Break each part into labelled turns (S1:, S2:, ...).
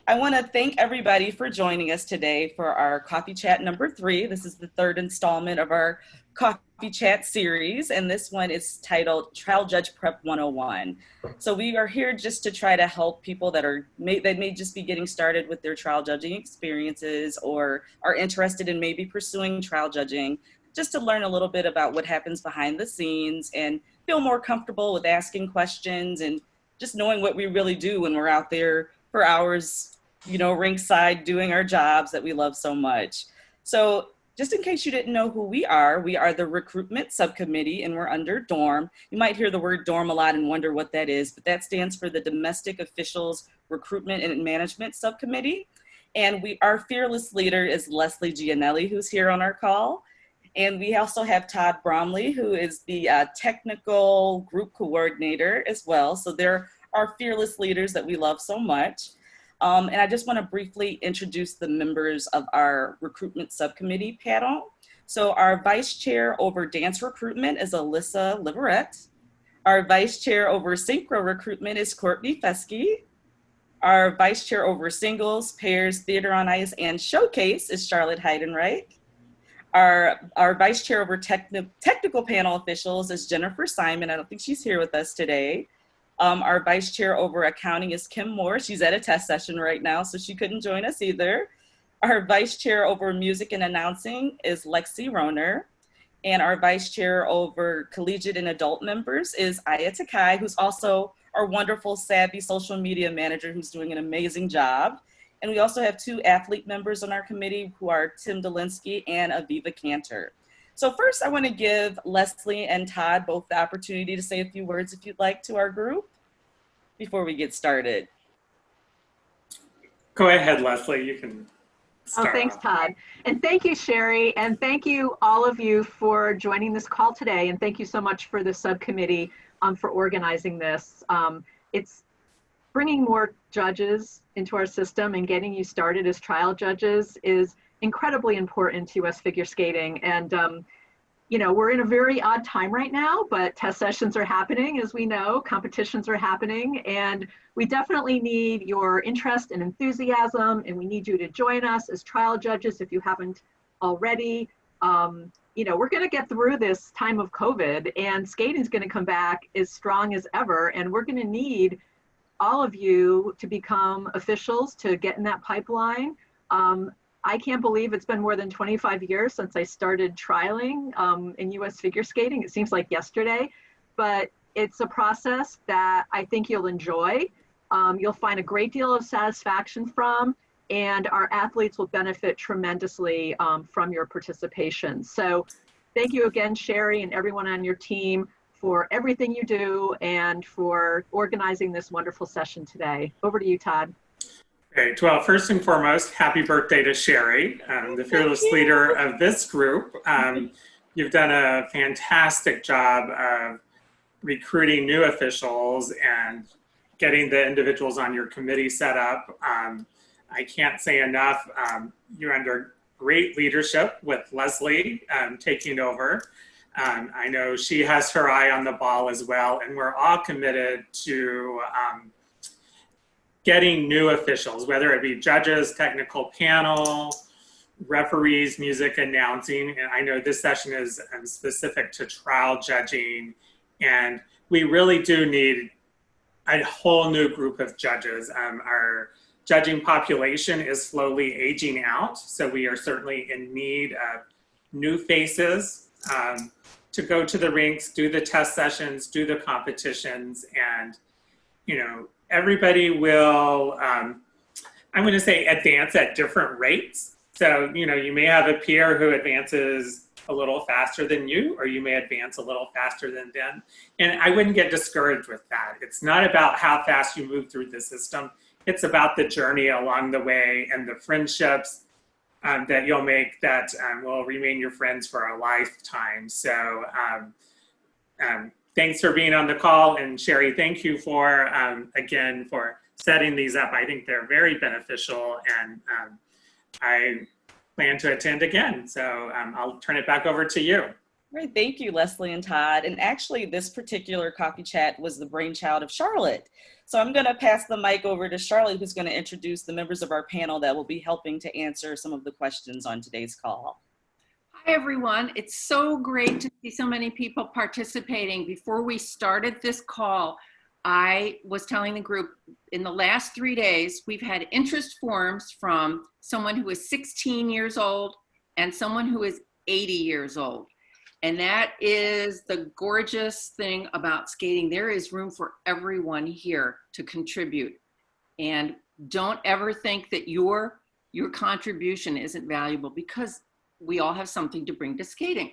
S1: I want to thank everybody for joining us today for our Coffee Chat number 3. This is the third installment of our Coffee Chat series, and this one is titled Trial Judge Prep 101. So we are here just to try to help people that may just be getting started with their trial judging experiences or are interested in maybe pursuing trial judging, just to learn a little bit about what happens behind the scenes and feel more comfortable with asking questions and just knowing what we really do when we're out there for hours, ringside doing our jobs that we love so much. So just in case you didn't know who we are the recruitment subcommittee and we're under DORM. You might hear the word DORM a lot and wonder what that is, but that stands for the Domestic Officials Recruitment and Management Subcommittee. And our fearless leader is Leslie Gianelli, who's here on our call. And we also have Todd Bromley, who is the technical group coordinator as well. So they're our fearless leaders that we love so much. And I just want to briefly introduce the members of our recruitment subcommittee panel. So our vice chair over dance recruitment is Alyssa Liverette. Our vice chair over synchro recruitment is Courtney Fesky. Our vice chair over singles, pairs, theater on ice, and showcase is Charlotte Heidenreich. Our vice chair over technical panel officials is Jennifer Simon. I don't think she's here with us today. Our vice chair over accounting is Kim Moore. She's at a test session right now, so she couldn't join us either. Our vice chair over music and announcing is Lexi Roner. And our vice chair over collegiate and adult members is Aya Takai, who's also our wonderful, savvy social media manager who's doing an amazing job. And we also have 2 athlete members on our committee who are Tim Dolinsky and Aviva Cantor. So first I want to give Leslie and Todd both the opportunity to say a few words, if you'd like, to our group before we get started.
S2: Go ahead, Leslie, you can start.
S3: Oh, thanks, Todd. And thank you, Sherry. And thank you, all of you, for joining this call today. And thank you so much for the subcommittee for organizing this. It's bringing more judges into our system and getting you started as trial judges is incredibly important to us figure skating. And, we're in a very odd time right now, but test sessions are happening, as we know, competitions are happening, and we definitely need your interest and enthusiasm, and we need you to join us as trial judges if you haven't already. We're going to get through this time of COVID, and skating is going to come back as strong as ever, and we're going to need all of you to become officials, to get in that pipeline. I can't believe it's been more than 25 years since I started trialing in US figure skating. It seems like yesterday, but it's a process that I think you'll enjoy. You'll find a great deal of satisfaction from, and our athletes will benefit tremendously from your participation. So thank you again, Sherry, and everyone on your team for everything you do and for organizing this wonderful session today. Over to you, Todd.
S2: Great. Well, first and foremost, happy birthday to Sherry, the fearless leader of this group. You've done a fantastic job of recruiting new officials and getting the individuals on your committee set up. I can't say enough. You're under great leadership with Leslie taking over. I know she has her eye on the ball as well, and we're all committed to getting new officials, whether it be judges, technical panel, referees, music announcing. And I know this session is specific to trial judging, and we really do need a whole new group of judges. Our judging population is slowly aging out, so we are certainly in need of new faces to go to the rinks, do the test sessions, do the competitions, and everybody will, I'm going to say, advance at different rates. So, you may have a peer who advances a little faster than you, or you may advance a little faster than them. And I wouldn't get discouraged with that. It's not about how fast you move through the system. It's about the journey along the way and the friendships that you'll make that will remain your friends for a lifetime. So, thanks for being on the call, and Sherry, thank you for, again, for setting these up. I think they're very beneficial, and I plan to attend again. So I'll turn it back over to you.
S1: Right, thank you, Leslie and Todd. And actually, this particular coffee chat was the brainchild of Charlotte. So I'm going to pass the mic over to Charlotte, who's going to introduce the members of our panel that will be helping to answer some of the questions on today's call.
S4: Hi, everyone. It's so great to see so many people participating. Before we started this call, I was telling the group in the last 3 days, we've had interest forms from someone who is 16 years old and someone who is 80 years old. And that is the gorgeous thing about skating. There is room for everyone here to contribute. And don't ever think that your contribution isn't valuable, because we all have something to bring to skating.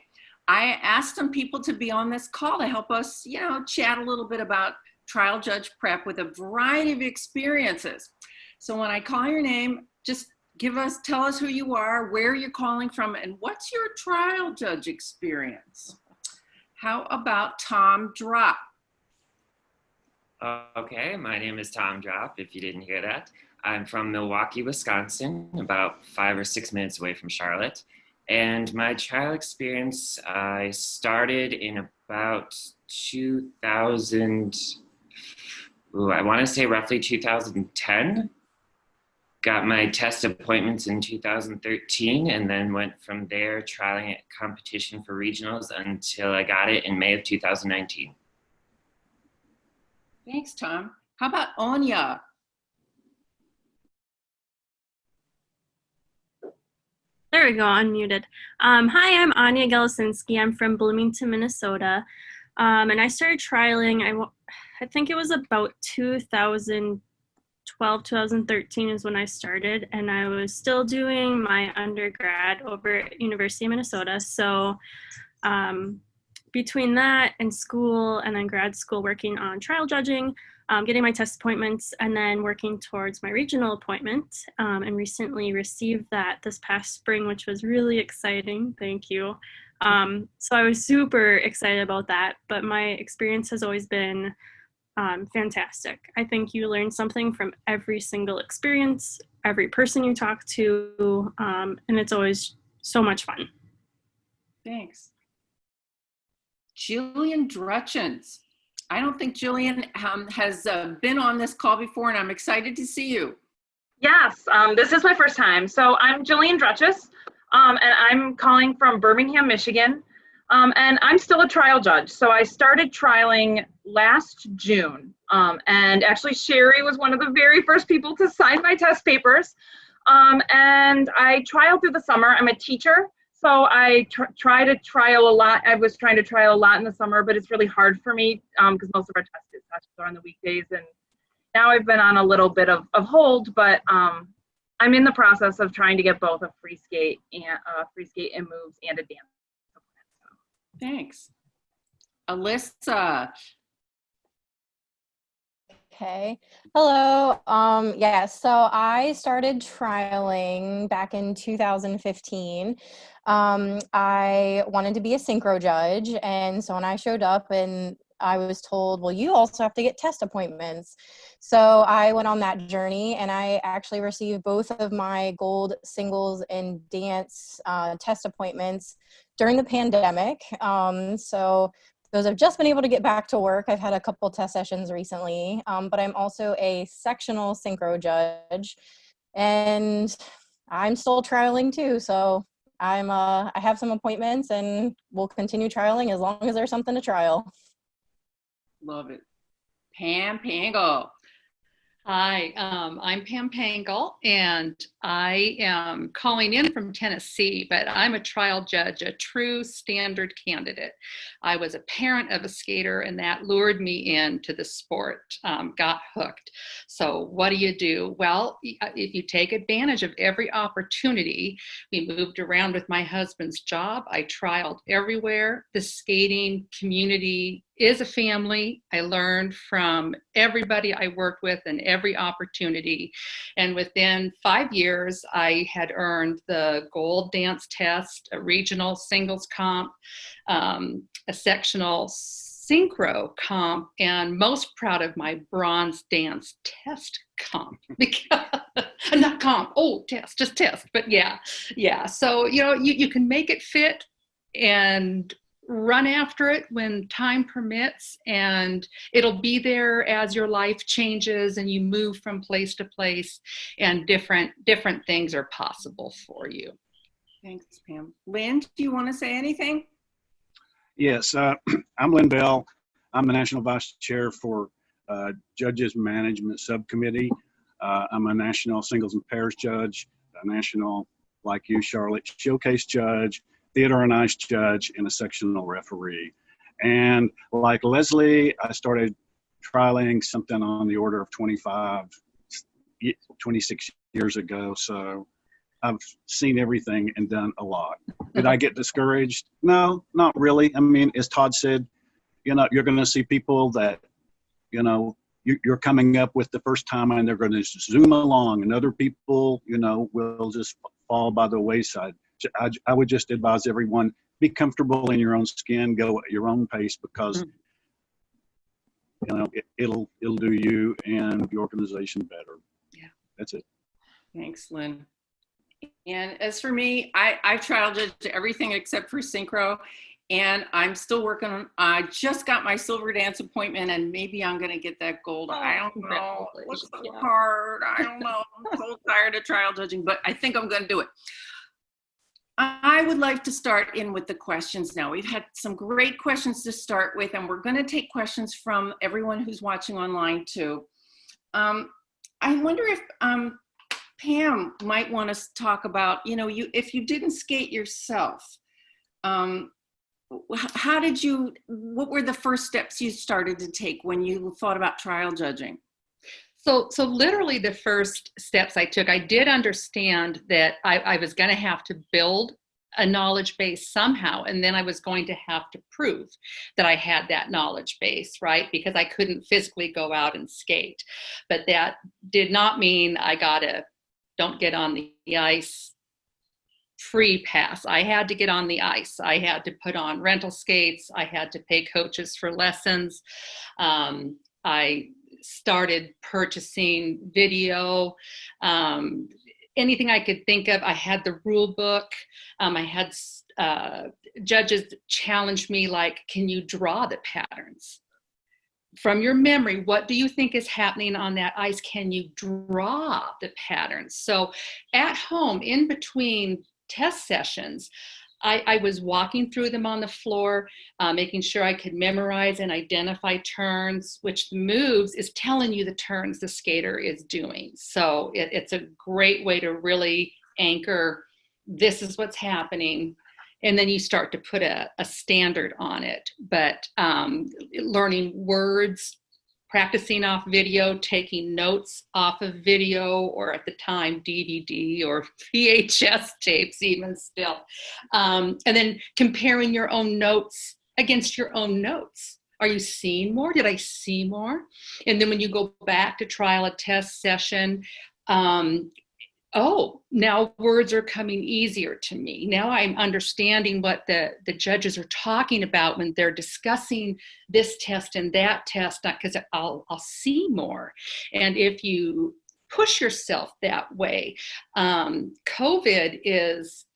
S4: I asked some people to be on this call to help us, chat a little bit about trial judge prep with a variety of experiences. So when I call your name, just tell us who you are, where you're calling from, and what's your trial judge experience? How about Tom Drop?
S5: Okay, my name is Tom Drop, if you didn't hear that. I'm from Milwaukee, Wisconsin, about 5 or 6 minutes away from Charlotte. And my trial experience, I started in about 2000, I want to say roughly 2010. Got my test appointments in 2013, and then went from there trialing at competition for regionals until I got it in May of 2019.
S4: Thanks, Tom. How about Anya?
S6: There we go, unmuted. Hi, I'm Anya Gelasinski. I'm from Bloomington, Minnesota. And I started trialing, I think it was about 2012, 2013 is when I started, and I was still doing my undergrad over at University of Minnesota. So between that and school and then grad school working on trial judging, getting my test appointments, and then working towards my regional appointment, and recently received that this past spring, which was really exciting. Thank you. So I was super excited about that, but my experience has always been fantastic. I think you learn something from every single experience, every person you talk to, and it's always so much fun.
S4: Thanks. Jillian Drutchins. I don't think Jillian has been on this call before, and I'm excited to see you.
S7: Yes, this is my first time. So I'm Jillian Drutchis, and I'm calling from Birmingham, Michigan. And I'm still a trial judge. So I started trialing last June. And actually Sherry was one of the very first people to sign my test papers. And I trialed through the summer. I'm a teacher, so I try to trial a lot. I was trying to trial a lot in the summer, but it's really hard for me because most of our test sessions are on the weekdays. And now I've been on a little bit of hold, but I'm in the process of trying to get both a free skate and moves and a dance.
S4: Thanks. Alyssa.
S8: Okay. Hello. Yeah, so I started trialing back in 2015. I wanted to be a synchro judge, and so when I showed up, and I was told, well, you also have to get test appointments. So I went on that journey, and I actually received both of my gold singles and dance test appointments during the pandemic. So those have just been able to get back to work. I've had a couple test sessions recently, but I'm also a sectional synchro judge, and I'm still trialing too. So I have some appointments, and we'll continue trialing as long as there's something to trial.
S4: Love it. Pam Pangle.
S9: Hi, I'm Pam Pangle, and I am calling in from Tennessee, but I'm a trial judge, a true standard candidate. I was a parent of a skater, and that lured me into the sport, got hooked. So what do? Well, if you take advantage of every opportunity, we moved around with my husband's job. I trialed everywhere. The skating community is a family. I learned from everybody I worked with and every opportunity. And within 5 years, I had earned the gold dance test, a regional singles comp, a sectional synchro comp, and most proud of my bronze dance test comp. Not comp, test, just test. But yeah. So, you can make it fit and run after it when time permits, and it'll be there as your life changes and you move from place to place, and different things are possible for you.
S4: Thanks, Pam. Lynn, do you want to say anything?
S10: Yes, I'm Lynn Bell. I'm the National Vice Chair for Judges Management Subcommittee. I'm a national singles and pairs judge, a national, like you, Charlotte, showcase judge, theater and ice judge, and a sectional referee. And like Leslie, I started trialing something on the order of 26 years ago. So I've seen everything and done a lot. Did I get discouraged? No, not really. I mean, as Todd said, you know, you're going to see people that, you know, you're coming up with the first time and they're going to zoom along, and other people, you know, will just fall by the wayside. I would just advise everyone, be comfortable in your own skin, go at your own pace, because you know, it'll do you and the organization better.
S4: Yeah.
S10: That's it.
S4: Thanks, Lynn. And as for me, I've trial judged everything except for synchro, and I'm still working on, I just got my silver dance appointment, and maybe I'm going to get that gold. I don't know. It looks so hard. I don't know. I'm so tired of trial judging, but I think I'm going to do it. I would like to start in with the questions now. We've had some great questions to start with, and we're going to take questions from everyone who's watching online too. I wonder if Pam might want to talk about, you know, if you didn't skate yourself, how did you, what were the first steps you started to take when you thought about trial judging?
S9: So literally the first steps I took, I did understand that I was going to have to build a knowledge base somehow, and then I was going to have to prove that I had that knowledge base, right? Because I couldn't physically go out and skate. But that did not mean I got a don't get on the ice free pass. I had to get on the ice. I had to put on rental skates. I had to pay coaches for lessons. I started purchasing video, anything I could think of. I had the rule book. I had judges challenge me, like, can you draw the patterns? From your memory, what do you think is happening on that ice? Can you draw the patterns? So at home, in between test sessions, I was walking through them on the floor, making sure I could memorize and identify turns, which the moves is telling you the turns the skater is doing. So it's a great way to really anchor, this is what's happening. And then you start to put a standard on it. But learning words, practicing off video, taking notes off of video, or at the time DVD or VHS tapes even still. And then comparing your own notes against your own notes. Are you seeing more? Did I see more? And then when you go back to trial a test session, oh, now words are coming easier to me. Now I'm understanding what the judges are talking about when they're discussing this test and that test, because I'll see more. And if you push yourself that way, COVID is,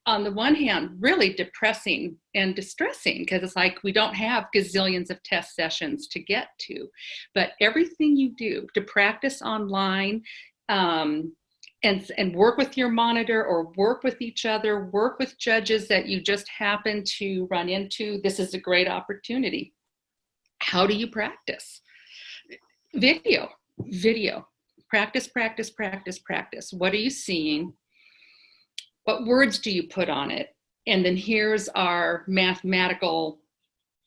S9: on the one hand, really depressing and distressing, because it's like we don't have gazillions of test sessions to get to. But everything you do to practice online, and work with your monitor, or work with each other, work with judges that you just happen to run into, this is a great opportunity. How do you practice? Video. Practice, practice, practice, practice. What are you seeing? What words do you put on it? And then here's our mathematical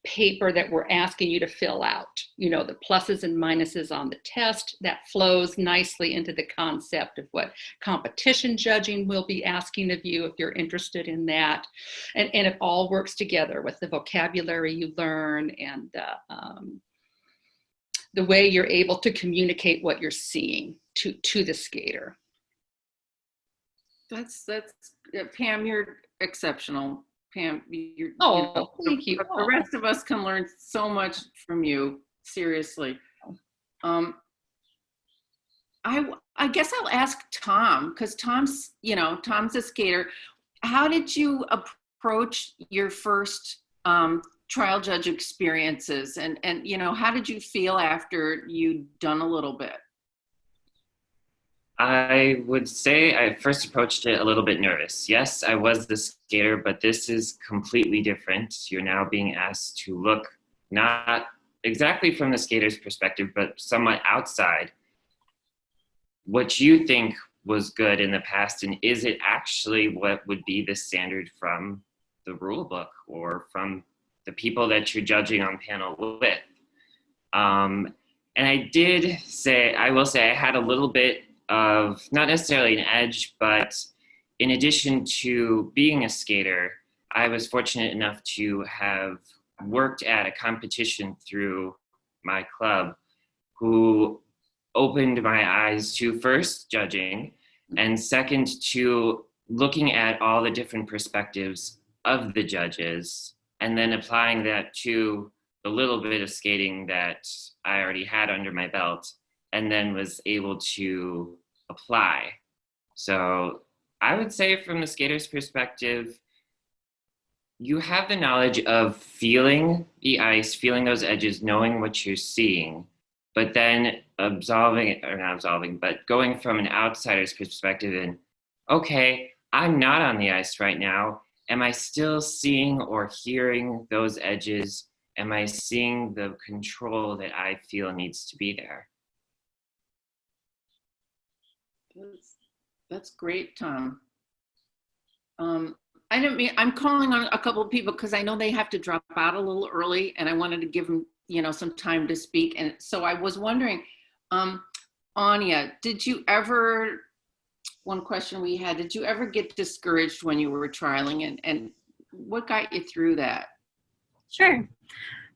S9: paper that we're asking you to fill out. You know, the pluses and minuses on the test, that flows nicely into the concept of what competition judging will be asking of you if you're interested in that. And it all works together with the vocabulary you learn and the way you're able to communicate what you're seeing to the skater.
S4: That's Pam, you're exceptional. Pam,
S9: thank you.
S4: The rest of us can learn so much from you, seriously. I guess I'll ask Tom, because Tom's a skater. How did you approach your first trial judge experiences, and you know, how did you feel after you'd done a little bit?
S5: I would say I first approached it a little bit nervous. Yes, I was the skater, but this is completely different. You're now being asked to look not exactly from the skater's perspective, but somewhat outside what you think was good in the past, and is it actually what would be the standard from the rule book or from the people that you're judging on panel with? And I will say I had a little bit of, not necessarily an edge, but in addition to being a skater, I was fortunate enough to have worked at a competition through my club who opened my eyes to first judging, and second to looking at all the different perspectives of the judges, and then applying that to the little bit of skating that I already had under my belt, and then was able to apply. So I would say from the skater's perspective, you have the knowledge of feeling the ice, feeling those edges, knowing what you're seeing, but then going from an outsider's perspective and, okay, I'm not on the ice right now. Am I still seeing or hearing those edges? Am I seeing the control that I feel needs to be there?
S4: That's great, Tom. I'm calling on a couple of people because I know they have to drop out a little early, and I wanted to give them, you know, some time to speak. And so I was wondering, Anya, one question we had, did you ever get discouraged when you were trialing, and what got you through that?
S6: Sure.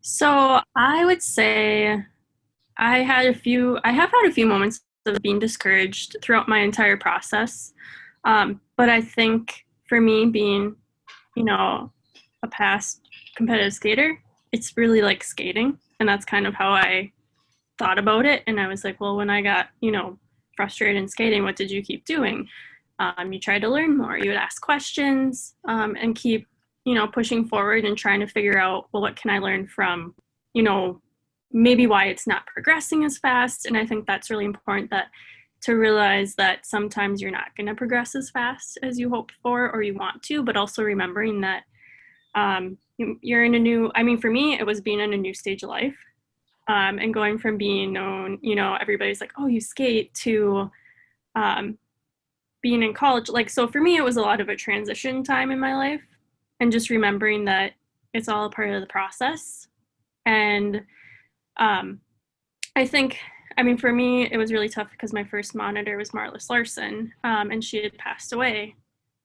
S6: So I would say I have had a few moments of being discouraged throughout my entire process. But I think for me, being, you know, a past competitive skater, it's really like skating. And that's kind of how I thought about it. And I was like, well, when I got, you know, frustrated in skating, what did you keep doing? You tried to learn more. You would ask questions, and keep, you know, pushing forward and trying to figure out, well, what can I learn from, you know, maybe why it's not progressing as fast. And I think that's really important, that to realize that sometimes you're not going to progress as fast as you hoped for or you want to, but also remembering that you're in a new, I mean, for me, it was being in a new stage of life, and going from being known, you know, everybody's like, oh, you skate, to being in college. Like, so for me, it was a lot of a transition time in my life, and just remembering that it's all a part of the process. And I think, I mean, for me, it was really tough because my first monitor was Marlis Larson, and she had passed away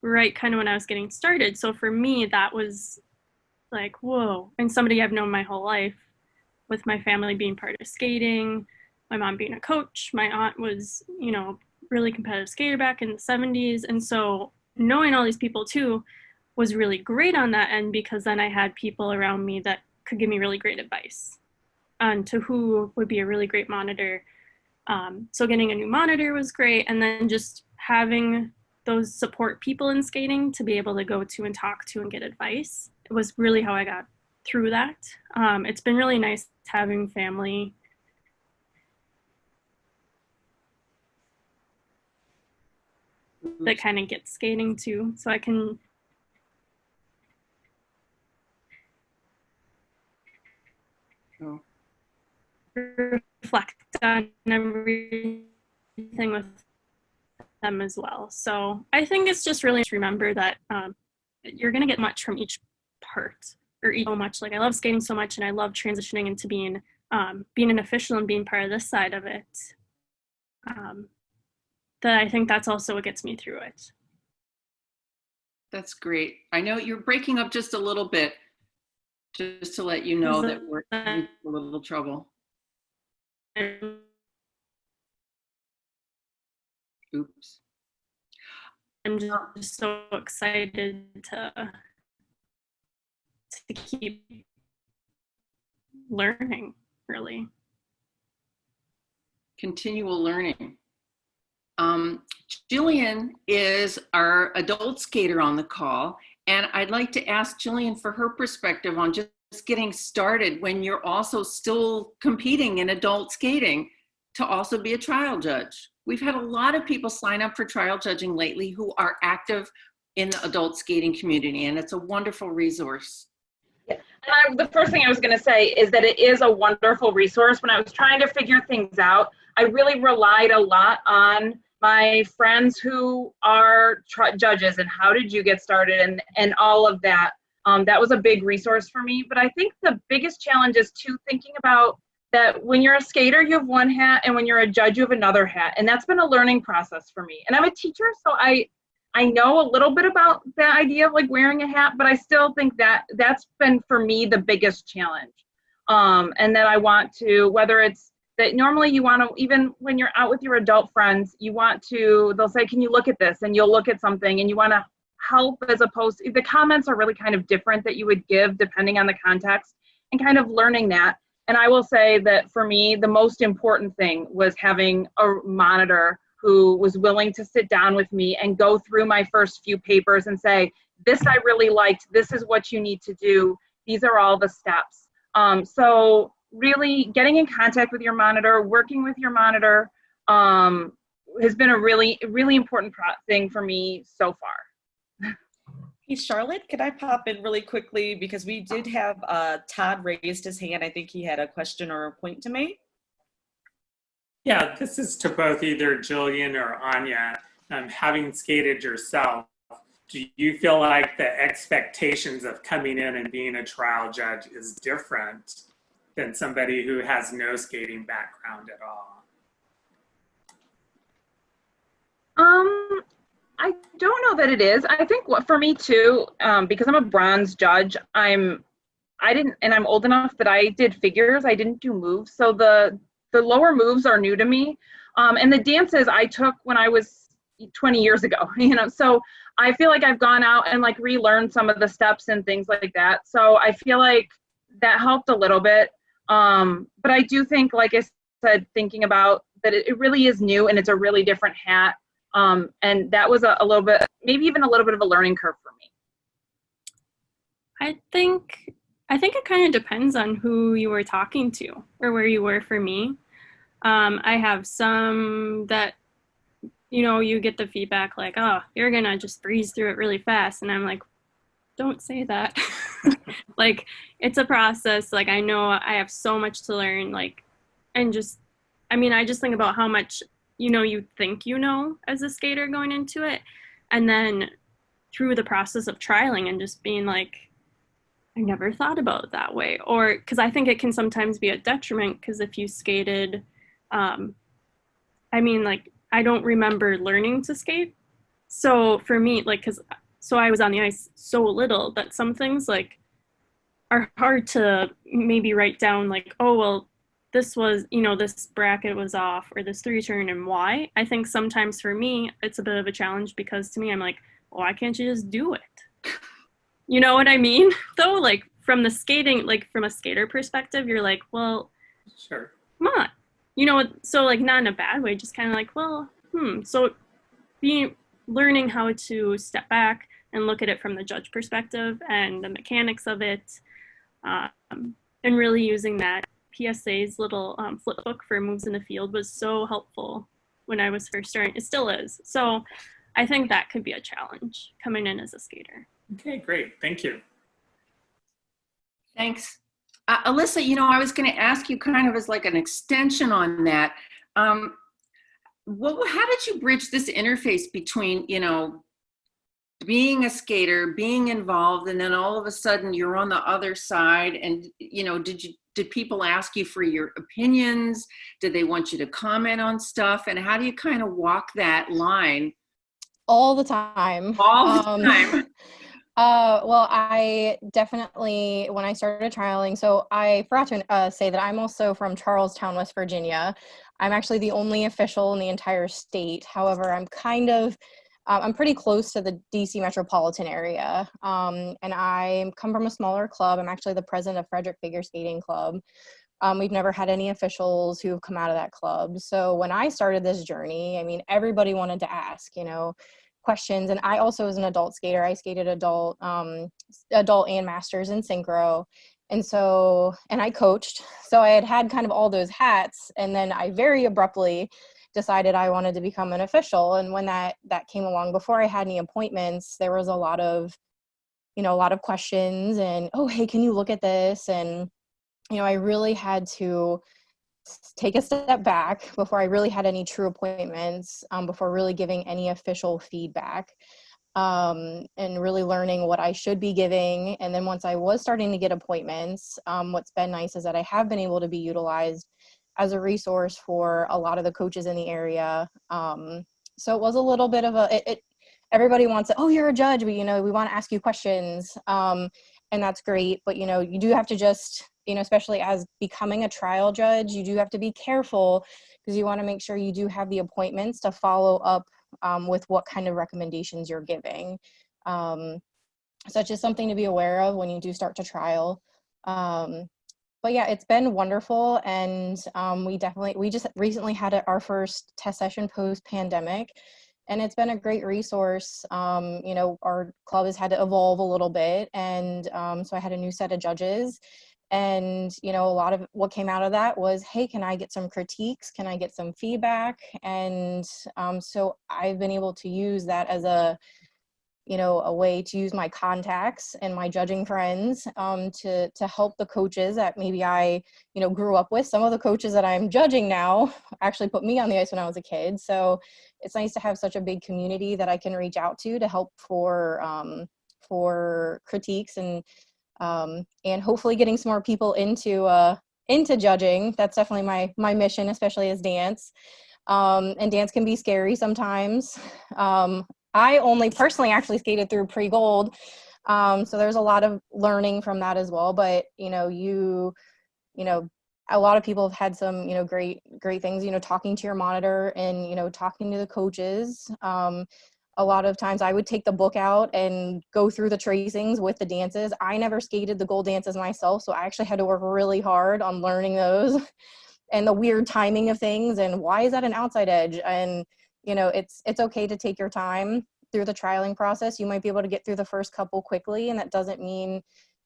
S6: right kind of when I was getting started. So for me, that was like, whoa. And somebody I've known my whole life, with my family being part of skating, my mom being a coach, my aunt was, you know, really competitive skater back in the 70s. And so knowing all these people too was really great on that end, because then I had people around me that could give me really great advice on to who would be a really great monitor. So getting a new monitor was great. And then just having those support people in skating to be able to go to and talk to and get advice, it was really how I got through that. It's been really nice having family that kind of gets skating too, so I can reflect on everything with them as well. So I think it's just really to remember that you're going to get much from each part, or so much. Like, I love skating so much, and I love transitioning into being an official and being part of this side of it, that I think that's also what gets me through it.
S4: That's great. I know you're breaking up just a little bit, just to let you know that we're in a little trouble. Oops.
S6: I'm just so excited to keep learning, really.
S4: Continual learning. Jillian is our adult skater on the call, And I'd like to ask Jillian for her perspective on just getting started when you're also still competing in adult skating to also be a trial judge. We've had a lot of people sign up for trial judging lately who are active in the adult skating community, and it's a wonderful resource.
S7: And the first thing I was going to say is that it is a wonderful resource. When I was trying to figure things out, I really relied a lot on my friends who are judges and how did you get started and all of that. That was a big resource for me. But I think the biggest challenge is too thinking about that when you're a skater, you have one hat, and when you're a judge, you have another hat. And that's been a learning process for me. And I'm a teacher, so I know a little bit about the idea of like wearing a hat, but I still think that that's been for me the biggest challenge. And that I want to, whether it's that normally you want to, even when you're out with your adult friends, you want to, they'll say, can you look at this? And you'll look at something and you want to help, as opposed to, the comments are really kind of different that you would give depending on the context, and kind of learning that. And I will say that for me, the most important thing was having a monitor who was willing to sit down with me and go through my first few papers and say, this I really liked, this is what you need to do, these are all the steps. So really getting in contact with your monitor, working with your monitor has been a really, really important thing for me so far.
S1: Hey, Charlotte, could I pop in really quickly? Because we did have Todd raised his hand. I think he had a question or a point to make.
S2: Yeah, this is to both either Jillian or Anya. Having skated yourself, do you feel like the expectations of coming in and being a trial judge is different than somebody who has no skating background at all?
S7: I don't know that it is. I think what for me too, because I'm a bronze judge, I'm old enough that I did figures. I didn't do moves, so the lower moves are new to me, and the dances I took when I was 20 years ago. So I feel like I've gone out and like relearned some of the steps and things like that. So I feel like that helped a little bit. But I do think, like I said, thinking about that, it really is new and it's a really different hat. And that was a little bit, maybe even a little bit of a learning curve for me.
S6: I think it kind of depends on who you were talking to or where you were. For me, I have some that, you get the feedback like, oh, you're gonna just breeze through it really fast, and I'm like, don't say that. Like, it's a process. Like, I know I have so much to learn, like, and just, I just think about how much you think as a skater going into it, and then through the process of trialing and just being like, I never thought about it that way. Or because I think it can sometimes be a detriment, because if you skated, I don't remember learning to skate. So for me, so I was on the ice so little that some things like are hard to maybe write down, like, oh, well, this was, this bracket was off, or this 3-turn, and why. I think sometimes for me, it's a bit of a challenge, because to me, I'm like, why can't you just do it? You know what I mean? Though, like, from the skating, like, from a skater perspective, you're like, well,
S2: sure,
S6: come on. So, like, not in a bad way, just kind of like, well, So learning how to step back and look at it from the judge perspective and the mechanics of it, and really using that PSA's little flip book for moves in the field was so helpful when I was first starting. It still is. So I think that could be a challenge coming in as a skater.
S2: Okay, great. Thank you.
S4: Thanks. Alyssa, I was going to ask you kind of as like an extension on that. How did you bridge this interface between, being a skater, being involved, and then all of a sudden you're on the other side, and, did people ask you for your opinions? Did they want you to comment on stuff? And how do you kind of walk that line?
S8: All the time.
S4: All the time.
S8: Well, I definitely, when I started trialing, so I forgot to say that I'm also from Charlestown, West Virginia. I'm actually the only official in the entire state. However, I'm pretty close to the DC metropolitan area. And I come from a smaller club. I'm actually the president of Frederick Figure Skating Club. We've never had any officials who have come out of that club. So when I started this journey, everybody wanted to ask, questions. And I also was an adult skater. I skated adult and masters in synchro. And so, and I coached. So I had kind of all those hats. And then I very abruptly decided I wanted to become an official. And when that came along, before I had any appointments, there was a lot of questions and, oh, hey, can you look at this? And, I really had to take a step back before I really had any true appointments, before really giving any official feedback, and really learning what I should be giving. And then once I was starting to get appointments, what's been nice is that I have been able to be utilized as a resource for a lot of the coaches in the area. So it was a little bit of everybody wants to, oh, you're a judge, but, we want to ask you questions. And that's great. But, you do have to just, especially as becoming a trial judge, you do have to be careful because you want to make sure you do have the appointments to follow up with what kind of recommendations you're giving. So it's just something to be aware of when you do start to trial. But yeah, it's been wonderful. And we just recently had our first test session post-pandemic. And it's been a great resource. Our club has had to evolve a little bit. And so I had a new set of judges. And, a lot of what came out of that was, hey, can I get some critiques? Can I get some feedback? And so I've been able to use that as a way to use my contacts and my judging friends to help the coaches that maybe I, grew up with. Some of the coaches that I'm judging now actually put me on the ice when I was a kid. So it's nice to have such a big community that I can reach out to help for critiques and hopefully getting some more people into judging. That's definitely my mission, especially as dance. And dance can be scary sometimes. I only personally actually skated through pre-gold. So there's a lot of learning from that as well. But, a lot of people have had some, great things, talking to your monitor and, talking to the coaches. A lot of times I would take the book out and go through the tracings with the dances. I never skated the gold dances myself, so I actually had to work really hard on learning those and the weird timing of things and why is that an outside edge? And, it's okay to take your time through the trialing process. You might be able to get through the first couple quickly, and that doesn't mean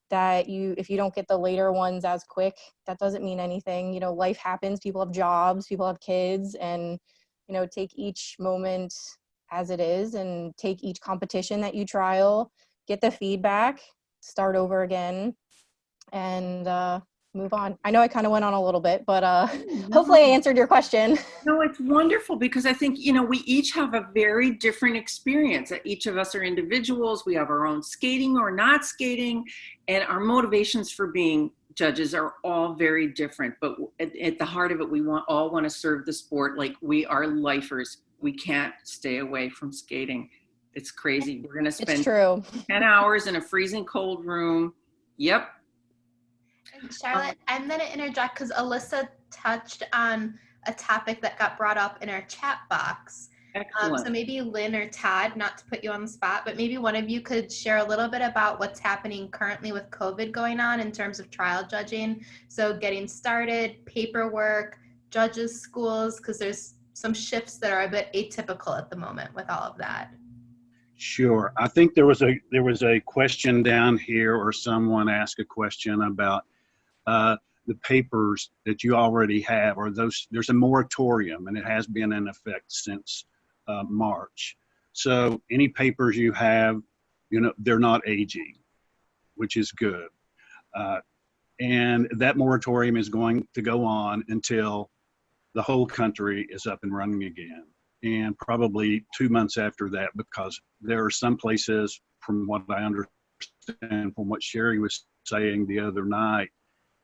S8: that if you don't get the later ones as quick, that doesn't mean anything. Life happens, people have jobs, people have kids, and, take each moment as it is and take each competition that you trial, get the feedback, start over again, and move on. I know I kind of went on a little bit, but hopefully I answered your question.
S4: No, it's wonderful because I think, we each have a very different experience. Each of us are individuals. We have our own skating or not skating, and our motivations for being judges are all very different. But at the heart of it, we all want to serve the sport. Like, we are lifers. We can't stay away from skating. It's crazy. We're going to spend 10 hours in a freezing cold room. Yep.
S11: And Charlotte, I'm going to interject because Alyssa touched on a topic that got brought up in our chat box. So maybe Lynn or Todd, not to put you on the spot, but maybe one of you could share a little bit about what's happening currently with COVID going on in terms of trial judging. So getting started, paperwork, judges' schools, because there's some shifts that are a bit atypical at the moment with all of that.
S10: Sure. I think there was a question down here, or someone asked a question about the papers that you already have, or there's a moratorium, and it has been in effect since March. So any papers you have, they're not aging, which is good. And that moratorium is going to go on until the whole country is up and running again. And probably 2 months after that, because there are some places, from what I understand, from what Sherry was saying the other night,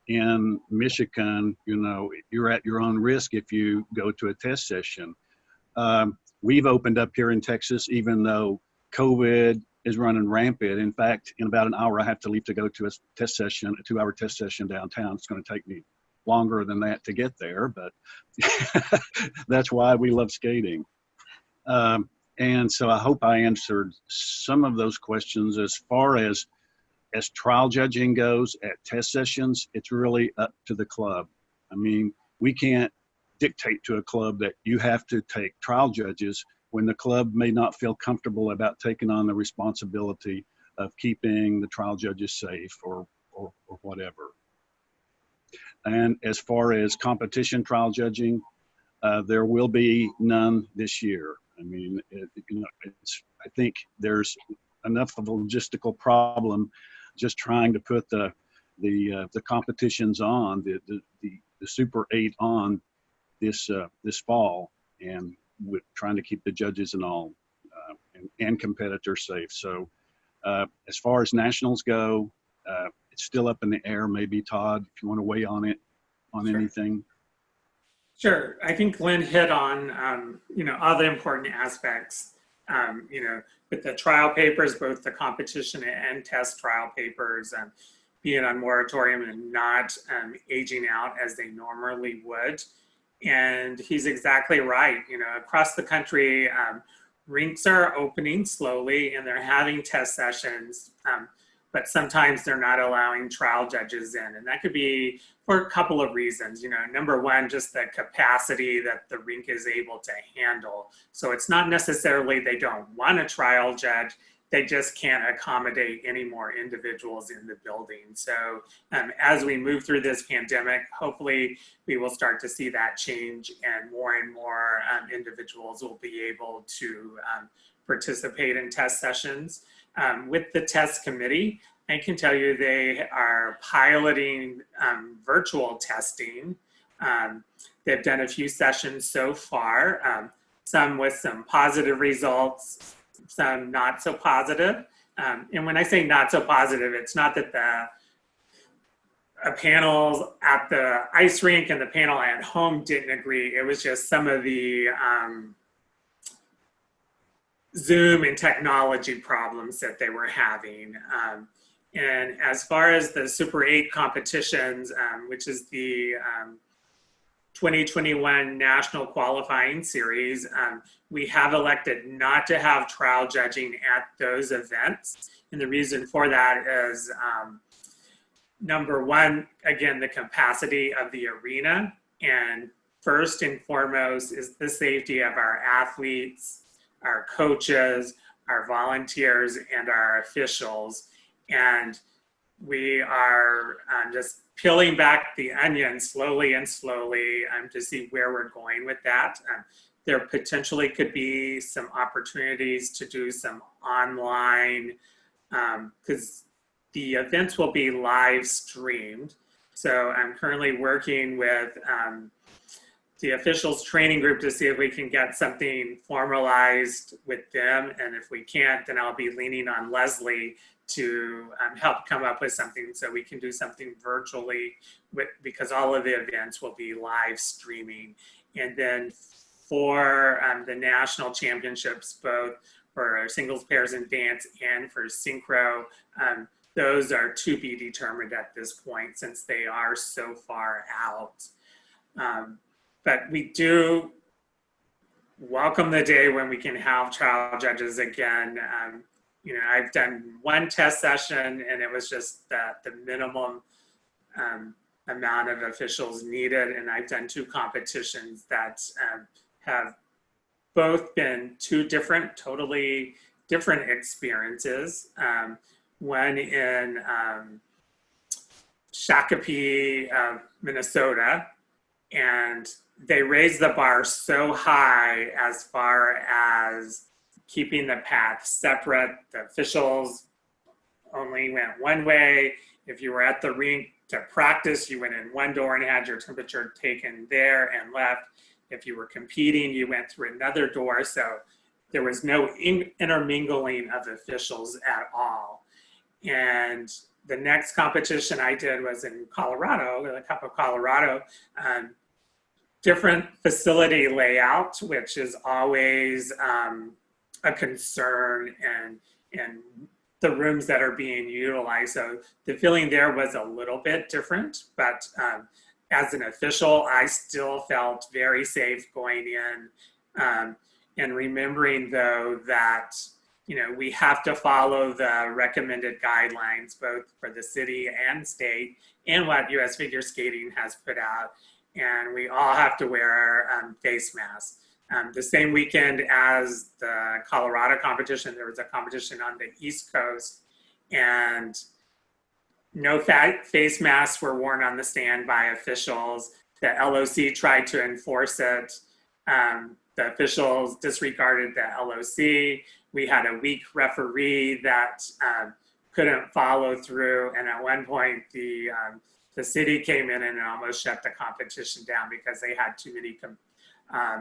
S10: in Michigan, you're at your own risk if you go to a test session. We've opened up here in Texas, even though COVID is running rampant. In fact, in about an hour, I have to leave to go to a test session, a 2-hour test session downtown. It's going to take me longer than that to get there, but that's why we love skating. And so I hope I answered some of those questions. As far as trial judging goes at test sessions, it's really up to the club. I mean, we can't dictate to a club that you have to take trial judges. when the club may not feel comfortable about taking on the responsibility of keeping the trial judges safe or whatever. And as far as competition trial judging, there will be none this year. I mean, I think there's enough of a logistical problem just trying to put the competitions on, the Super 8 on this fall, and with trying to keep the judges and all and competitors safe. So as far as nationals go, it's still up in the air. Maybe Todd, if you want to weigh on it, on
S2: Sure.
S10: anything.
S2: Sure. I think Lynn hit on, all the important aspects, with the trial papers, both the competition and test trial papers, being on moratorium and not aging out as they normally would. And he's exactly right. Across the country, rinks are opening slowly and they're having test sessions, but sometimes they're not allowing trial judges in. And that could be for a couple of reasons. Number one, just the capacity that the rink is able to handle. So it's not necessarily they don't want a trial judge, they just can't accommodate any more individuals in the building. So as we move through this pandemic, hopefully we will start to see that change and more individuals will be able to participate in test sessions. With the test committee, I can tell you they are piloting virtual testing. They've done a few sessions so far, some with some positive results, some not so positive. And when I say not so positive, it's not that a panel at the ice rink and the panel at home didn't agree. It was just some of the Zoom and technology problems that they were having. And as far as the Super 8 competitions, which is the 2021 National Qualifying Series, we have elected not to have trial judging at those events. And the reason for that is, number one, again, the capacity of the arena. And first and foremost is the safety of our athletes, our coaches, our volunteers, and our officials. And we are just peeling back the onion slowly to see where we're going with that. There potentially could be some opportunities to do some online, because the events will be live streamed. So I'm currently working with the officials training group to see if we can get something formalized with them. And if we can't, then I'll be leaning on Leslie to help come up with something so we can do something virtually because all of the events will be live streaming. And then for the national championships, both for singles, pairs, and dance and for synchro, those are to be determined at this point since they are so far out. But we do welcome the day when we can have trial judges again. I've done one test session and it was just the minimum amount of officials needed. And I've done two competitions that have both been two totally different experiences. One in Shakopee, Minnesota, and they raised the bar so high as far as keeping the path separate. The officials only went one way. If you were at the rink to practice, you went in one door and had your temperature taken there and left. If you were competing, you went through another door. So there was no intermingling of officials at all. And the next competition I did was in Colorado, the Cup of Colorado. Different facility layout, which is always a concern, and the rooms that are being utilized. So the feeling there was a little bit different, but as an official, I still felt very safe going in, and remembering though that we have to follow the recommended guidelines both for the city and state and what U.S. Figure Skating has put out. And we all have to wear face masks. The same weekend as the Colorado competition, there was a competition on the East Coast, and no face masks were worn on the stand by officials. The LOC tried to enforce it. The officials disregarded the LOC. We had a weak referee that couldn't follow through. And at one point, the city came in and almost shut the competition down because they had too many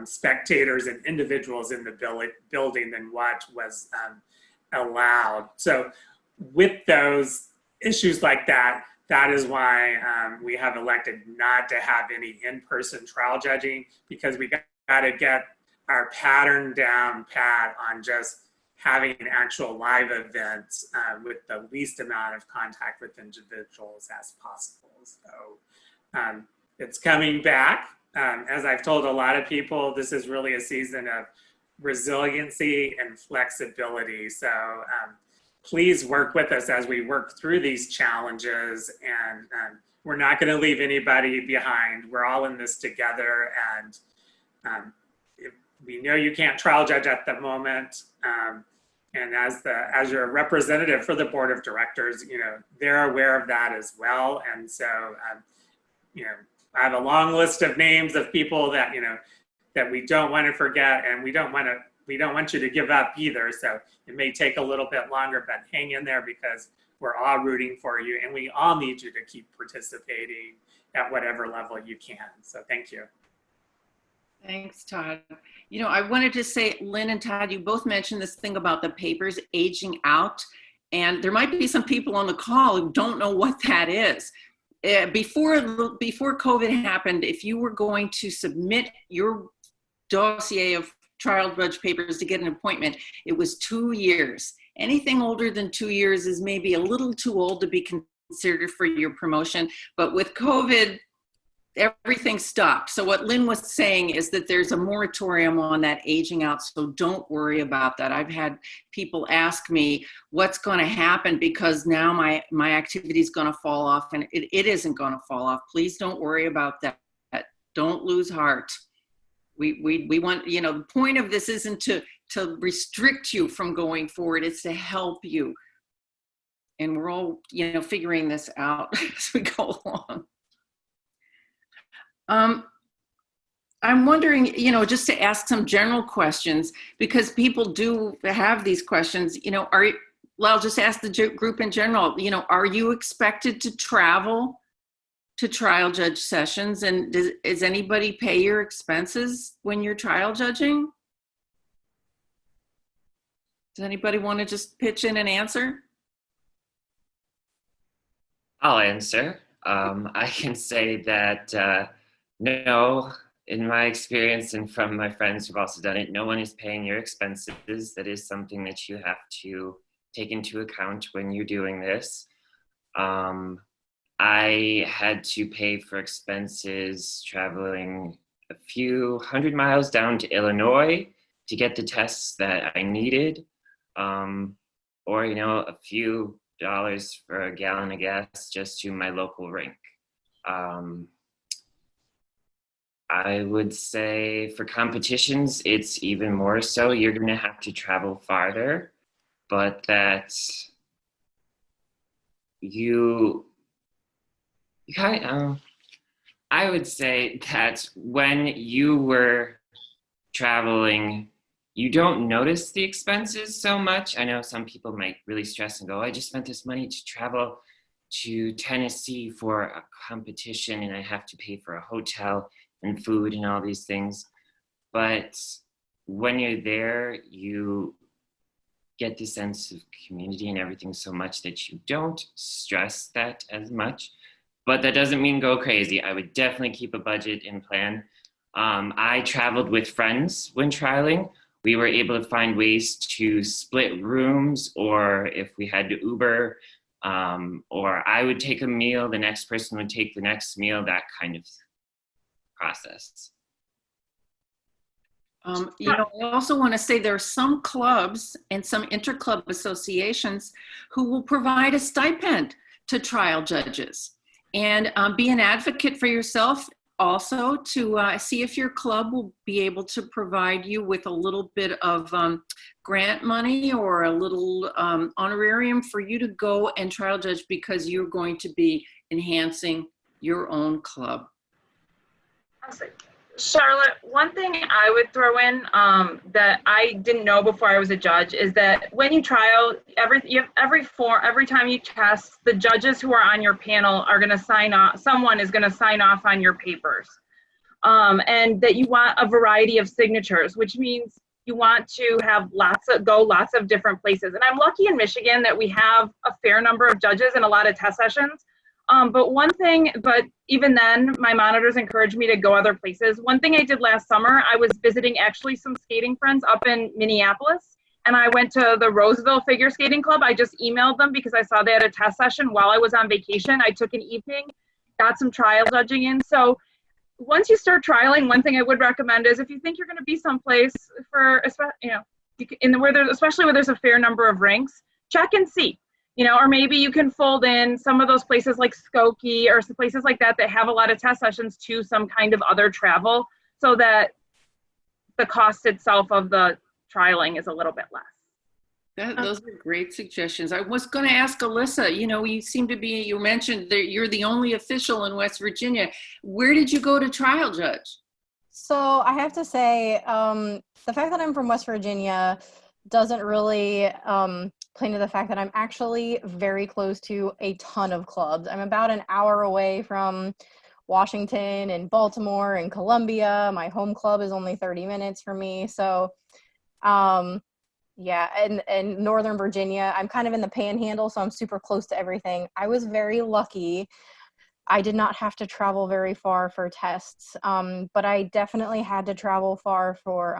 S2: spectators and individuals in the building than what was allowed. So with those issues like that, that is why we have elected not to have any in-person trial judging, because we got to get our pattern down pat on just having actual live events with the least amount of contact with individuals as possible. So it's coming back. As I've told a lot of people, this is really a season of resiliency and flexibility. So please work with us as we work through these challenges, and we're not going to leave anybody behind. We're all in this together, and we know you can't trial judge at the moment. And as your representative for the board of directors, they're aware of that as well. And so, I have a long list of names of people that, that we don't want to forget, and we don't want you to give up either. So it may take a little bit longer, but hang in there, because we're all rooting for you, and we all need you to keep participating at whatever level you can. So thank you.
S4: Thanks, Todd. I wanted to say, Lynn and Todd, you both mentioned this thing about the papers aging out, and there might be some people on the call who don't know what that is. Before COVID happened, if you were going to submit your dossier of trial judge papers to get an appointment, it was 2 years. Anything older than 2 years is maybe a little too old to be considered for your promotion, but with COVID, everything stopped. So what Lynn was saying is that there's a moratorium on that aging out, so don't worry about that. I've had people ask me what's going to happen because now my activity is going to fall off, and it isn't going to fall off. Please don't worry about that. Don't lose heart. We want, the point of this isn't to restrict you from going forward, it's to help you. And we're all, figuring this out as we go along. I'm wondering, just to ask some general questions, because people do have these questions, I'll just ask the group in general, are you expected to travel to trial judge sessions? And does anybody pay your expenses when you're trial judging? Does anybody want to just pitch in and answer?
S5: I'll answer. I can say that no, in my experience and from my friends who've also done it, no one is paying your expenses. That is something that you have to take into account when you're doing this. I had to pay for expenses traveling a few 100 miles down to Illinois to get the tests that I needed, or, a few dollars for a gallon of gas just to my local rink. I would say for competitions, it's even more so. You're going to have to travel farther, but that I would say that when you were traveling, you don't notice the expenses so much. I know some people might really stress and go, I just spent this money to travel to Tennessee for a competition and I have to pay for a hotel and food and all these things. But when you're there, you get the sense of community and everything so much that you don't stress that as much. But that doesn't mean go crazy. I would definitely keep a budget and plan. I traveled with friends when trialing. We were able to find ways to split rooms, or if we had to Uber, or I would take a meal, the next person would take the next meal, that kind of process.
S4: I also want to say there are some clubs and some inter-club associations who will provide a stipend to trial judges. And be an advocate for yourself. also to see if your club will be able to provide you with a little bit of grant money or a little honorarium for you to go and trial judge, because you're going to be enhancing your own club.
S7: Charlotte, one thing I would throw in that I didn't know before I was a judge is that when you trial, every time you test, the judges who are on your panel are going to sign off. Someone is going to sign off on your papers, and that you want a variety of signatures, which means you want to have lots of different places. And I'm lucky in Michigan that we have a fair number of judges and a lot of test sessions. But even then, my monitors encouraged me to go other places. One thing I did last summer, I was visiting actually some skating friends up in Minneapolis, and I went to the Roseville Figure Skating Club. I just emailed them because I saw they had a test session while I was on vacation. I took an evening, got some trial judging in. So once you start trialing, one thing I would recommend is if you think you're going to be someplace for, especially where there's a fair number of rinks, check and see. Or maybe you can fold in some of those places like Skokie or some places like that have a lot of test sessions to some kind of other travel, so that the cost itself of the trialing is a little bit less.
S4: Those are great suggestions. I was going to ask Alyssa, you mentioned that you're the only official in West Virginia. Where did you go to trial judge?
S8: So I have to say, the fact that I'm from West Virginia doesn't really play into the fact that I'm actually very close to a ton of clubs. I'm about an hour away from Washington and Baltimore and Columbia. My home club is only 30 minutes from me. So yeah, and Northern Virginia, I'm kind of in the panhandle, so I'm super close to everything. I was very lucky. I did not have to travel very far for tests, but I definitely had to travel far for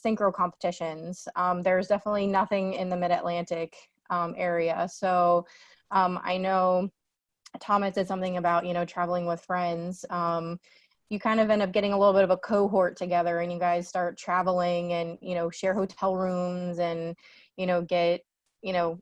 S8: synchro competitions. There's definitely nothing in the Mid-Atlantic area. So I know Thomas said something about, traveling with friends. You kind of end up getting a little bit of a cohort together, and you guys start traveling and, share hotel rooms and, get,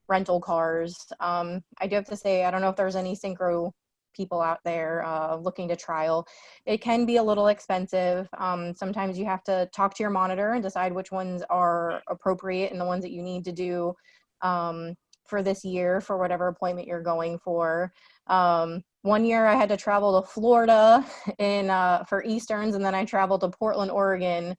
S8: rental cars. I do have to say, I don't know if there's any synchro people out there looking to trial. It can be a little expensive. Sometimes you have to talk to your monitor and decide which ones are appropriate and the ones that you need to do for this year for whatever appointment you're going for. One year I had to travel to Florida for Easterns, and then I traveled to Portland, Oregon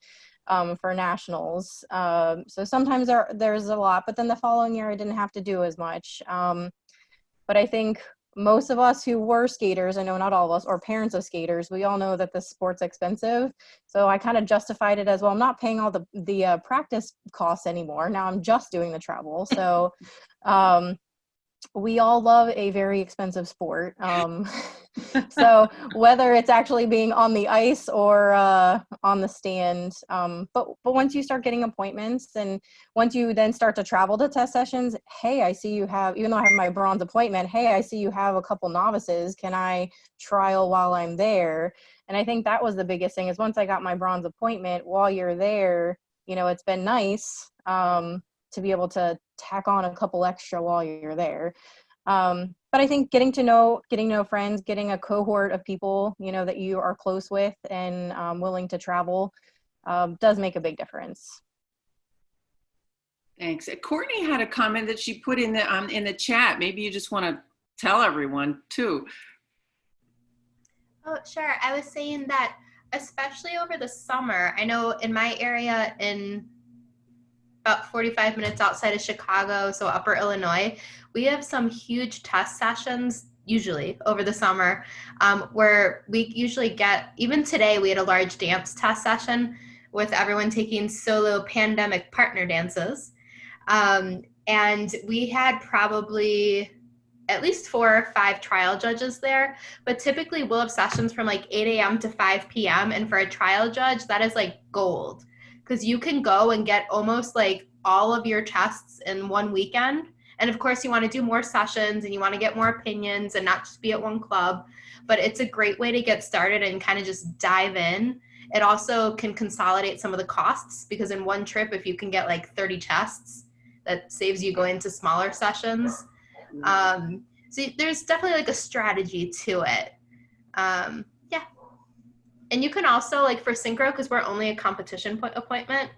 S8: for nationals. So sometimes there's a lot, but then the following year I didn't have to do as much. But I think most of us who were skaters, I know not all of us, or parents of skaters, we all know that the sport's expensive. So I kind of justified it as, well, I'm not paying all the practice costs anymore. Now I'm just doing the travel. So we all love a very expensive sport. So whether it's actually being on the ice or on the stand, but once you start getting appointments, and once you then start to travel to test sessions, hey, I see you have, even though I have my bronze appointment, hey, I see you have a couple novices. Can I trial while I'm there? And I think that was the biggest thing, is once I got my bronze appointment, while you're there, it's been nice to be able to tack on a couple extra while you're there. But I think getting to know friends, getting a cohort of people, that you are close with and willing to travel does make a big difference.
S4: Thanks. Courtney had a comment that she put in the chat. Maybe you just want to tell everyone too.
S11: Oh, sure. I was saying that especially over the summer, I know in my area in about 45 minutes outside of Chicago, so Upper Illinois, we have some huge test sessions usually over the summer where we usually get, even today we had a large dance test session with everyone taking solo pandemic partner dances. And we had probably at least 4 or 5 trial judges there, but typically we'll have sessions from like 8 a.m. to 5 p.m. And for a trial judge, that is like gold, because you can go and get almost like all of your tests in one weekend. And of course you want to do more sessions and you want to get more opinions and not just be at one club, but it's a great way to get started and kind of just dive in. It also can consolidate some of the costs, because in one trip, if you can get like 30 tests, that saves you going to smaller sessions. So there's definitely like a strategy to it. Yeah. And you can also, like for synchro, because we're only a competition appointment,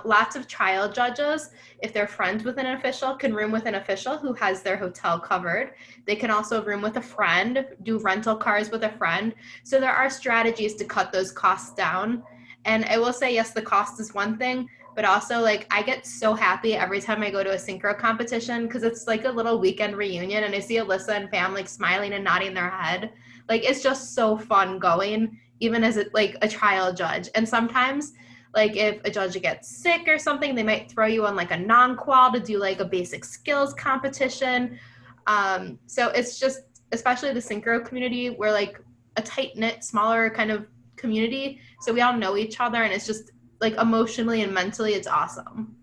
S11: lots of trial judges, if they're friends with an official, can room with an official who has their hotel covered. They can also room with a friend, do rental cars with a friend. So there are strategies to cut those costs down. And I will say, yes, the cost is one thing, but also like I get so happy every time I go to a synchro competition because it's like a little weekend reunion and I see Alyssa and Pam like smiling and nodding their head. Like it's just so fun going, even as like a trial judge. And sometimes like if a judge gets sick or something, they might throw you on like a non-qual to do like a basic skills competition. So it's just, especially the synchro community, we're like a tight-knit, smaller kind of community. So we all know each other and it's just like emotionally and mentally, it's awesome.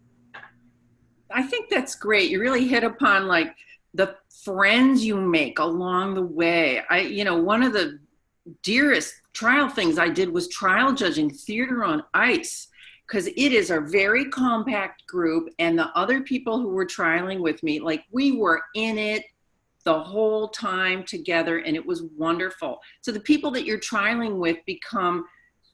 S4: I think that's great. You really hit upon like the friends you make along the way. One of the dearest trial things I did was trial judging theater on ice, because it is a very compact group, and the other people who were trialing with me, like we were in it the whole time together, and it was wonderful. So the people that you're trialing with become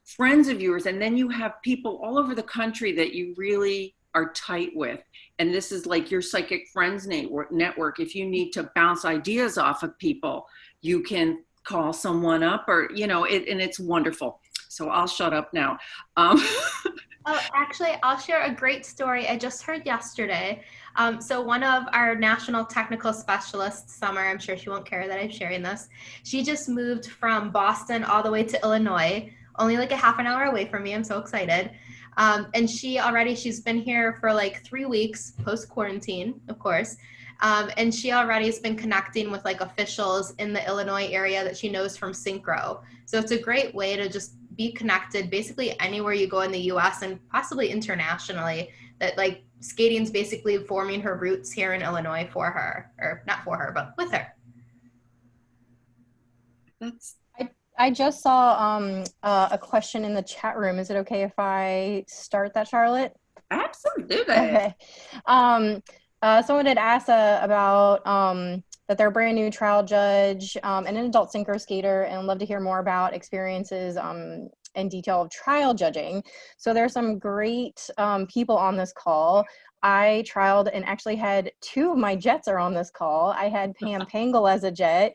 S4: friends of yours, and then you have people all over the country that you really are tight with. And this is like your psychic friends network. If you need to bounce ideas off of people, you can call someone up, or and it's wonderful. So I'll shut up now.
S11: Oh, actually, I'll share a great story I just heard yesterday. So one of our national technical specialists, Summer, I'm sure she won't care that I'm sharing this. She just moved from Boston all the way to Illinois, only like a half an hour away from me. I'm so excited. And she's been here for like 3 weeks post-quarantine, of course. And she already has been connecting with like officials in the Illinois area that she knows from synchro. So it's a great way to just be connected basically anywhere you go in the US and possibly internationally, that like skating's basically forming her roots here in Illinois for her, or not for her, but with her.
S8: I just saw a question in the chat room. Is it okay if I start that, Charlotte?
S4: Absolutely.
S8: Okay. Someone had asked about that they're a brand new trial judge and an adult synchro skater, and love to hear more about experiences in detail of trial judging. So there's some great people on this call. I trialed and actually had 2 of my jets are on this call. I had Pam Pangle as a jet,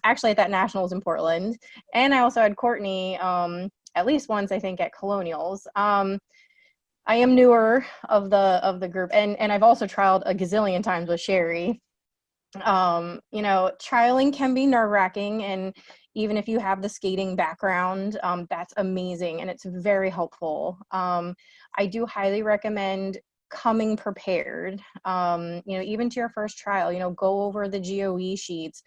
S8: actually at that Nationals in Portland. And I also had Courtney at least once, I think, at Colonials. I am newer of the group, and I've also trialed a gazillion times with Sherry. Trialing can be nerve-wracking, and even if you have the skating background, that's amazing and it's very helpful. I do highly recommend coming prepared, even to your first trial. Go over the GOE sheets,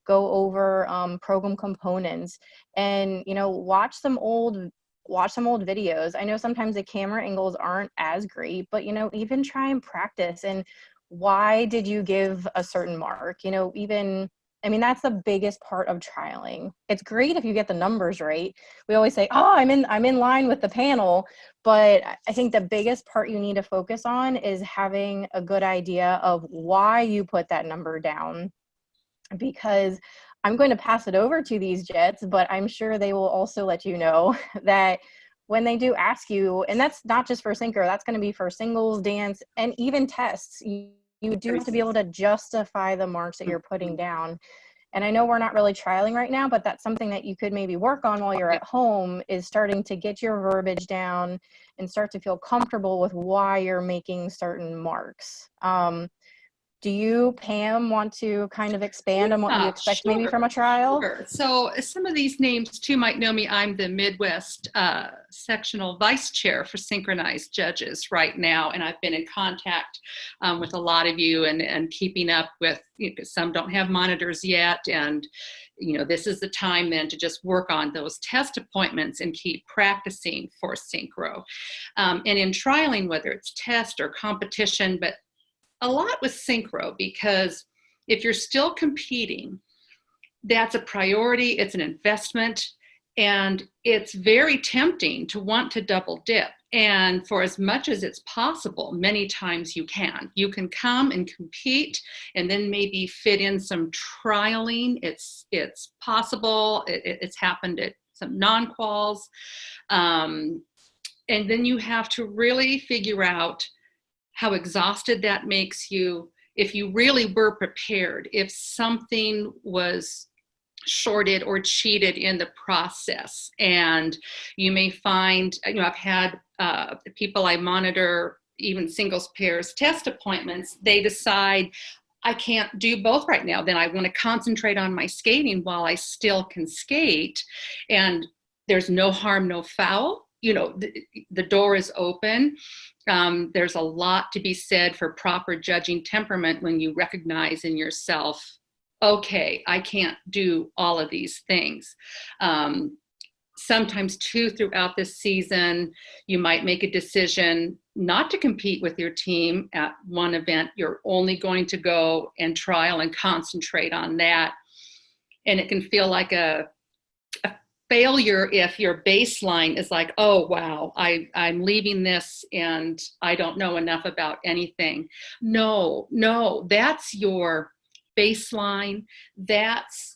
S8: go over program components, and watch some old videos. I know sometimes the camera angles aren't as great, but even try and practice. And why did you give a certain mark? That's the biggest part of trialing. It's great if you get the numbers right. We always say, oh, I'm in line with the panel, but I think the biggest part you need to focus on is having a good idea of why you put that number down. Because I'm going to pass it over to these jets, but I'm sure they will also let you know that when they do ask you, and that's not just for synchro, that's going to be for singles, dance, and even tests, you do have to be able to justify the marks that you're putting down. And I know we're not really trialing right now, but that's something that you could maybe work on while you're at home, is starting to get your verbiage down and start to feel comfortable with why you're making certain marks. Do you, Pam, want to kind of expand on what you expect maybe from a trial?
S9: Sure. So some of these names too might know me. I'm the Midwest sectional vice chair for synchronized judges right now, and I've been in contact with a lot of you and keeping up with, some don't have monitors yet, and this is the time then to just work on those test appointments and keep practicing for synchro. And in trialing, whether it's test or competition, but a lot with synchro, because if you're still competing, that's a priority, it's an investment, and it's very tempting to want to double dip. And for as much as it's possible, many times you can. You can come and compete and then maybe fit in some trialing. It's possible. It's happened at some non-quals. And then you have to really figure out how exhausted that makes you, if you really were prepared, if something was shorted or cheated in the process. And you may find, I've had the people I monitor, even singles, pairs, test appointments, they decide, I can't do both right now. Then I want to concentrate on my skating while I still can skate. And there's no harm, no foul. The door is open. There's a lot to be said for proper judging temperament when you recognize in yourself, okay, I can't do all of these things. Sometimes too, throughout this season, you might make a decision not to compete with your team at one event. You're only going to go and trial and concentrate on that. And it can feel like a failure if your baseline is like, oh, wow, I'm leaving this and I don't know enough about anything. No, that's your baseline. That's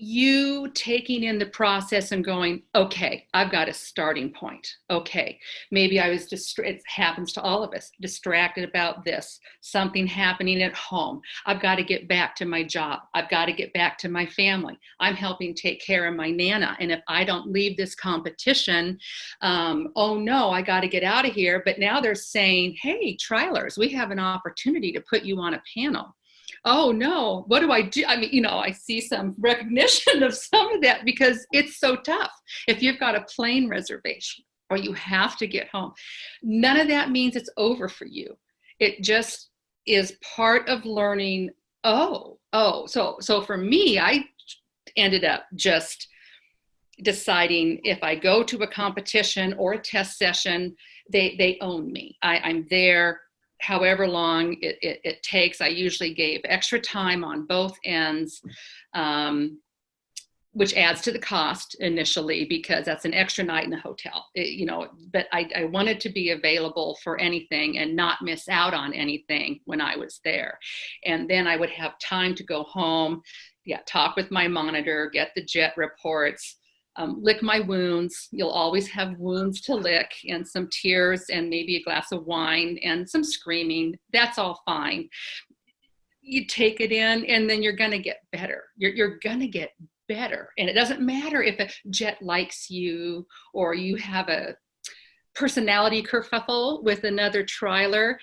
S9: you taking in the process and going, okay, I've got a starting point. Okay, maybe I was it happens to all of us, distracted about this, something happening at home. I've got to get back to my job. I've got to get back to my family. I'm helping take care of my Nana. And if I don't leave this competition, oh no, I got to get out of here. But now they're saying, hey, trialers, we have an opportunity to put you on a panel. Oh no, what do I do? I mean, I see some recognition of some of that because it's so tough. If you've got a plane reservation or you have to get home, none of that means it's over for you. It just is part of learning. So for me, I ended up just deciding if I go to a competition or a test session, they own me. I'm there however long it takes. I usually gave extra time on both ends, which adds to the cost initially because that's an extra night in the hotel, but I wanted to be available for anything and not miss out on anything when I was there. And then I would have time to go home, talk with my monitor, get the jet reports, lick my wounds. You'll always have wounds to lick and some tears and maybe a glass of wine and some screaming. That's all fine. You take it in and then you're going to get better. You're going to get better. And it doesn't matter if a jet likes you or you have a personality kerfuffle with another trialer.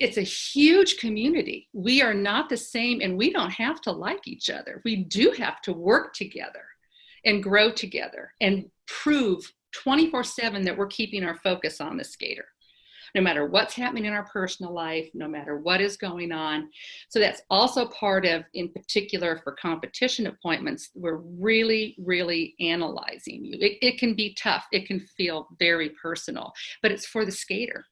S9: It's a huge community. We are not the same and we don't have to like each other. We do have to work together and grow together and prove 24/7 that we're keeping our focus on the skater, no matter what's happening in our personal life, no matter what is going on. So that's also part of, in particular for competition appointments, we're really, really analyzing you. It can be tough. It can feel very personal, but it's for the skater.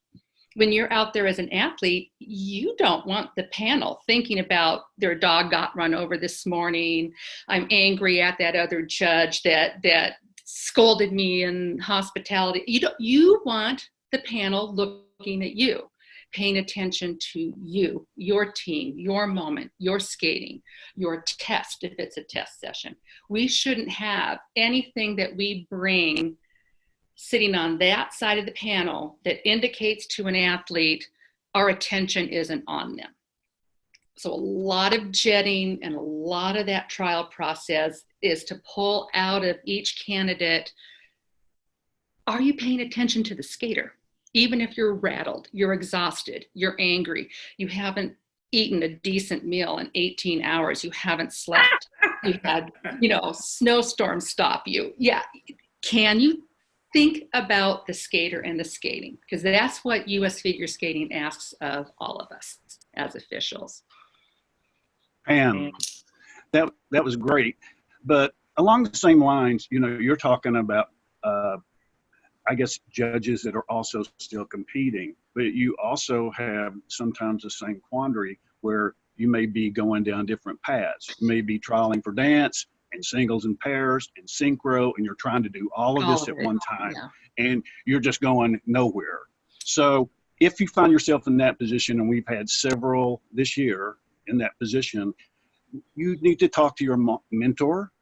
S9: When you're out there as an athlete, you don't want the panel thinking about their dog got run over this morning. I'm angry at that other judge that scolded me in hospitality. You want the panel looking at you, paying attention to you, your team, your moment, your skating, your test, if it's a test session. We shouldn't have anything that we bring sitting on that side of the panel that indicates to an athlete our attention isn't on them. So a lot of jetting and a lot of that trial process is to pull out of each candidate, are you paying attention to the skater? Even if you're rattled, you're exhausted, you're angry, you haven't eaten a decent meal in 18 hours, you haven't slept, you had, snowstorms stop you. Yeah, can you think about the skater and the skating? Because that's what U.S. figure skating asks of all of us as officials.
S10: Pam, that was great. But along the same lines, you're talking about, I guess, judges that are also still competing, but you also have sometimes the same quandary where you may be going down different paths. You may be trialing for dance and singles and pairs and synchro, and you're trying to do all of this at one time, and you're just going nowhere. So if you find yourself in that position, and we've had several this year in that position, you need to talk to your mentor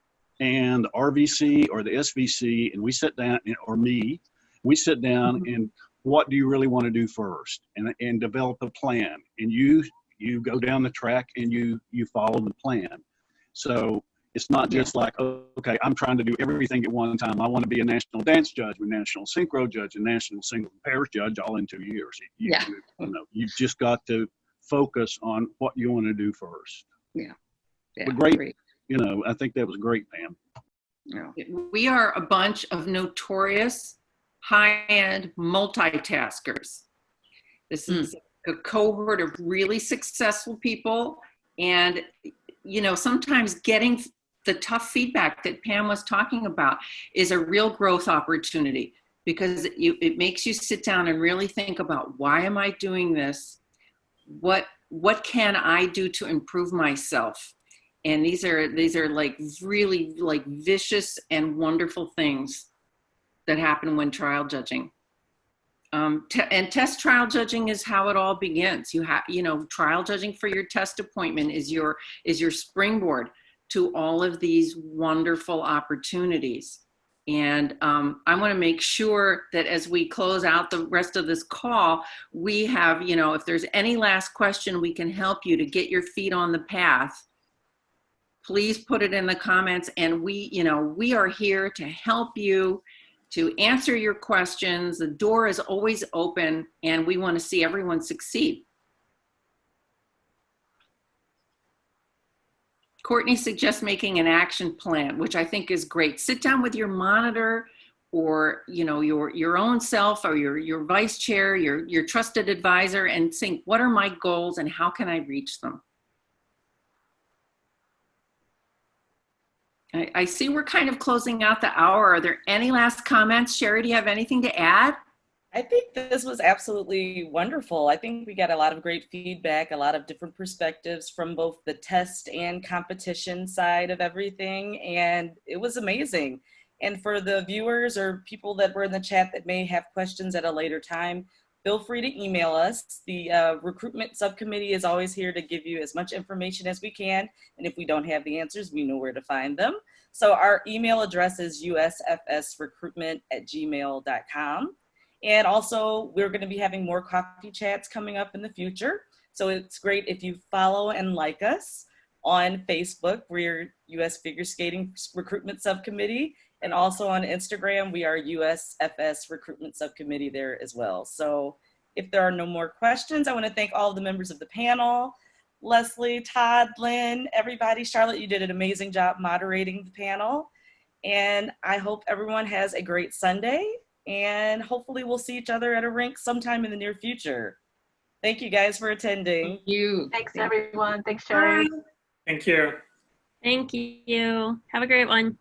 S10: and the RVC or the SVC, and we sit down, or me, we sit down and what do you really want to do first, and develop a plan. And you go down the track and you follow the plan. So it's not just like, okay, I'm trying to do everything at one time. I want to be a national dance judge, a national synchro judge, a national single pairs judge all in 2 years. You've just got to focus on what you want to do first.
S9: Yeah.
S10: But great. I think that was great, Pam.
S4: Yeah. We are a bunch of notorious high-end multitaskers. This is a cohort of really successful people, and sometimes getting the tough feedback that Pam was talking about is a real growth opportunity, because it makes you sit down and really think about, why am I doing this? What can I do to improve myself? And these are like really like vicious and wonderful things that happen when trial judging. And test trial judging is how it all begins. Trial judging for your test appointment is your springboard to all of these wonderful opportunities. And I want to make sure that as we close out the rest of this call, we have, if there's any last question, we can help you to get your feet on the path. Please put it in the comments, and we are here to help you, to answer your questions. The door is always open, and we want to see everyone succeed. Courtney suggests making an action plan, which I think is great. Sit down with your monitor, or your own self, or your vice chair, your trusted advisor, and think, what are my goals and how can I reach them? I see we're kind of closing out the hour. Are there any last comments? Sherry, do you have anything to add?
S1: I think this was absolutely wonderful. I think we got a lot of great feedback, a lot of different perspectives from both the test and competition side of everything, and it was amazing. And for the viewers or people that were in the chat that may have questions at a later time, feel free to email us. The recruitment subcommittee is always here to give you as much information as we can. And if we don't have the answers, we know where to find them. So our email address is usfsrecruitment@gmail.com. And also, we're going to be having more coffee chats coming up in the future. So it's great if you follow and like us on Facebook. We're US Figure Skating Recruitment Subcommittee. And also on Instagram, we are USFS Recruitment Subcommittee there as well. So if there are no more questions, I want to thank all of the members of the panel, Leslie, Todd, Lynn, everybody. Charlotte, you did an amazing job moderating the panel. And I hope everyone has a great Sunday. And hopefully we'll see each other at a rink sometime in the near future. Thank you guys for attending.
S9: Thank you.
S3: Thanks, everyone. Thanks, Sherry.
S2: Thank you.
S6: Thank you. Have a great one.